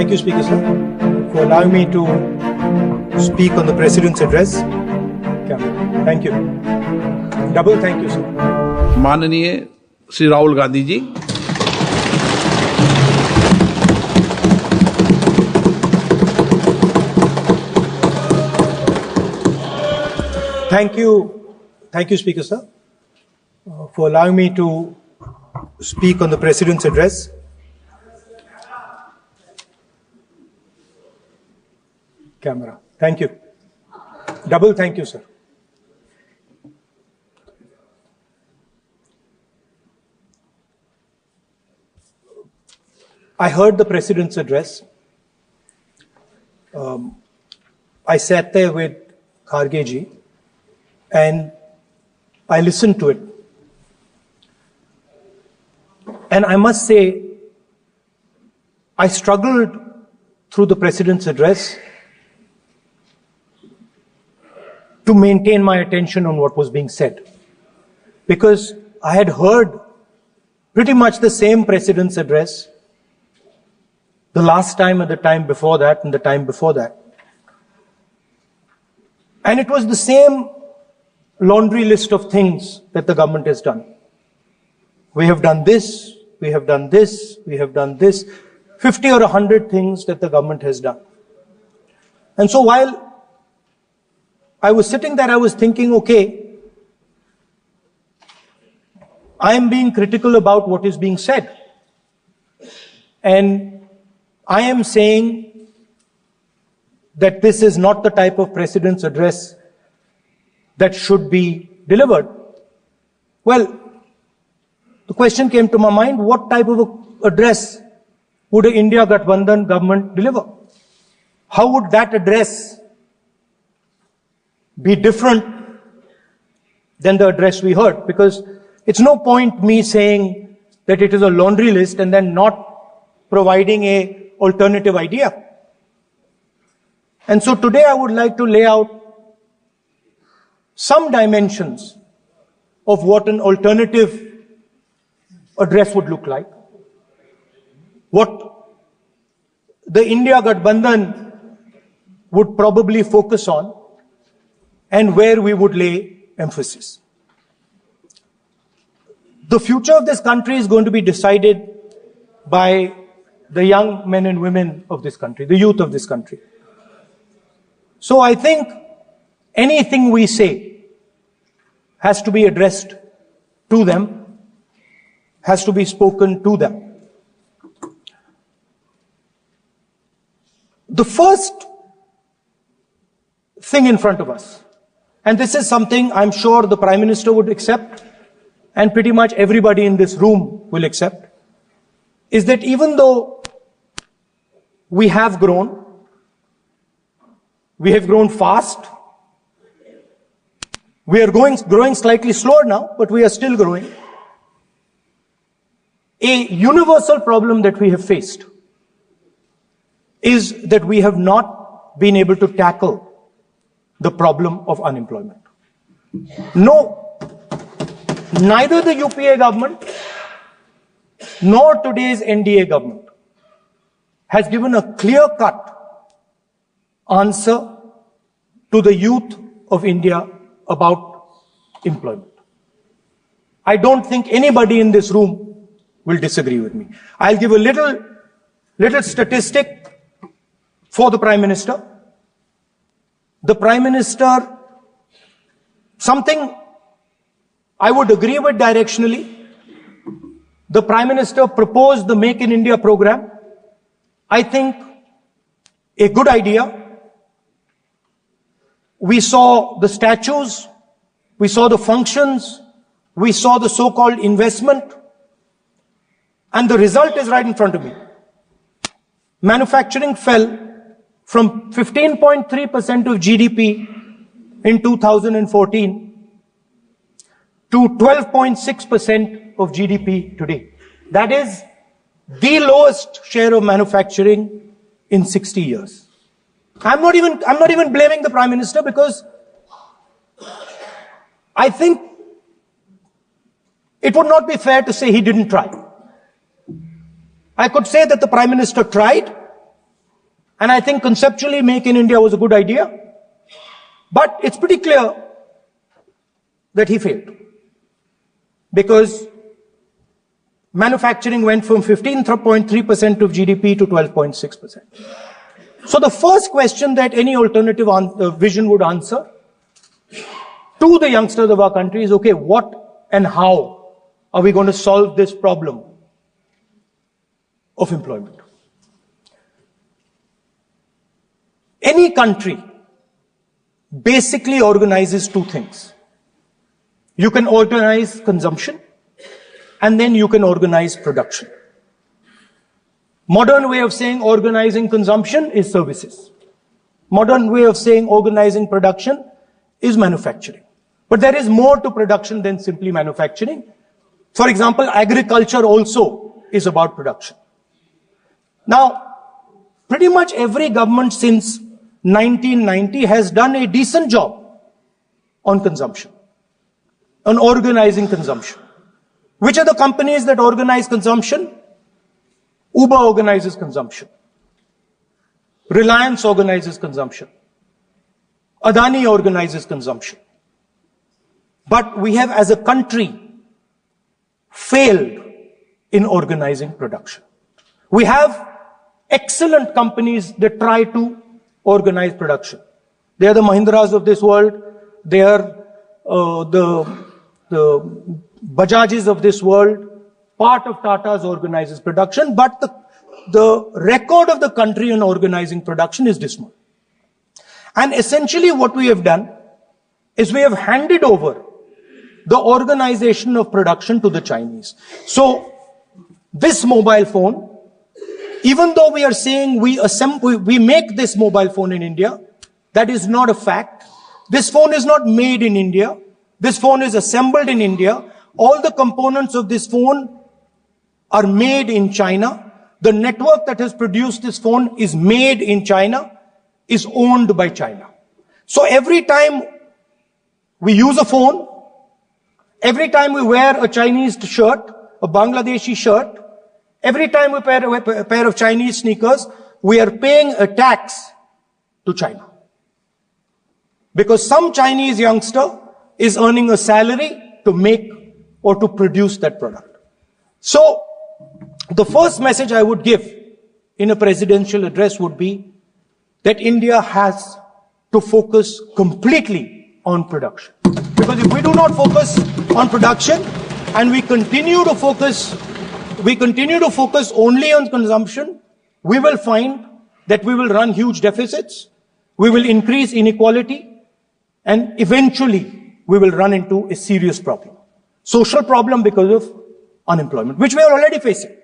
Thank you, Speaker Sir, for allowing me to speak on the President's address. Thank you. Double thank you, sir. माननीय Shri Rahul Gandhi ji, Thank you, Speaker Sir, for allowing me to speak on the President's address. Camera. Thank you. Double thank you, sir. I heard the President's address. I sat there with Kharge ji and I listened to it. And I must say, I struggled through the President's address to maintain my attention on what was being said. Because I had heard pretty much the same President's address the last time and the time before that and the time before that. And it was the same laundry list of things that the government has done. We have done this, we have done this, we have done this, 50 or 100 things that the government has done. And so while I was sitting there, I was thinking, okay, I am being critical about what is being said. And I am saying that this is not the type of President's address that should be delivered. Well, the question came to my mind, what type of address would an India Gathbandhan government deliver? How would that address be different than the address we heard? Because it's no point me saying that it is a laundry list and then not providing a alternative idea. And so today I would like to lay out some dimensions of what an alternative address would look like, what the India Gathbandhan would probably focus on, and where we would lay emphasis. The future of this country is going to be decided by the young men and women of this country, the youth of this country. So I think anything we say has to be addressed to them, has to be spoken to them. The first thing in front of us, and this is something I'm sure the Prime Minister would accept, and pretty much everybody in this room will accept, is that even though we have grown fast, we are growing slightly slower now, but we are still growing. A universal problem that we have faced is that we have not been able to tackle the problem of unemployment. No, neither the UPA government nor today's NDA government has given a clear-cut answer to the youth of India about employment. I don't think anybody in this room will disagree with me. I'll give a little statistic for the Prime Minister. The Prime Minister, something I would agree with directionally. The Prime Minister proposed the Make in India program. I think a good idea. We saw the statues, we saw the functions, we saw the so-called investment, and the result is right in front of me. Manufacturing fell from 15.3% of GDP in 2014 to 12.6% of GDP today. That is the lowest share of manufacturing in 60 years. I'm not even blaming the Prime Minister, because I think it would not be fair to say he didn't try. I could say that the Prime Minister tried, And I think conceptually Make in India was a good idea. But it's pretty clear that he failed. Because manufacturing went from 15.3% of GDP to 12.6%. So the first question that any alternative vision would answer to the youngsters of our country is, okay, what and how are we going to solve this problem of employment? Any country basically organizes two things. You can organize consumption, and then you can organize production. Modern way of saying organizing consumption is services. Modern way of saying organizing production is manufacturing. But there is more to production than simply manufacturing. For example, agriculture also is about production. Now, pretty much every government since 1990 has done a decent job on consumption, on organizing consumption. Which are the companies that organize consumption? Uber organizes consumption. Reliance organizes consumption. Adani organizes consumption. But we have, as a country, failed in organizing production. We have excellent companies that try to organize production. They are the Mahindras of this world. They are the Bajajes of this world. Part of Tata's organizes production, but the record of the country in organizing production is dismal. And essentially what we have done is we have handed over the organization of production to the Chinese. So this mobile phone, even though we are saying we make this mobile phone in India, that is not a fact. This phone is not made in India. This phone is assembled in India. All the components of this phone are made in China. The network that has produced this phone is made in China, is owned by China. So every time we use a phone, every time we wear a Chinese shirt, a Bangladeshi shirt, every time we wear a pair of Chinese sneakers, we are paying a tax to China. Because some Chinese youngster is earning a salary to make or to produce that product. So the first message I would give in a presidential address would be that India has to focus completely on production. Because if we do not focus on production and we continue to focus only on consumption, we will find that we will run huge deficits, we will increase inequality, and eventually we will run into a serious problem. Social problem because of unemployment, which we are already facing.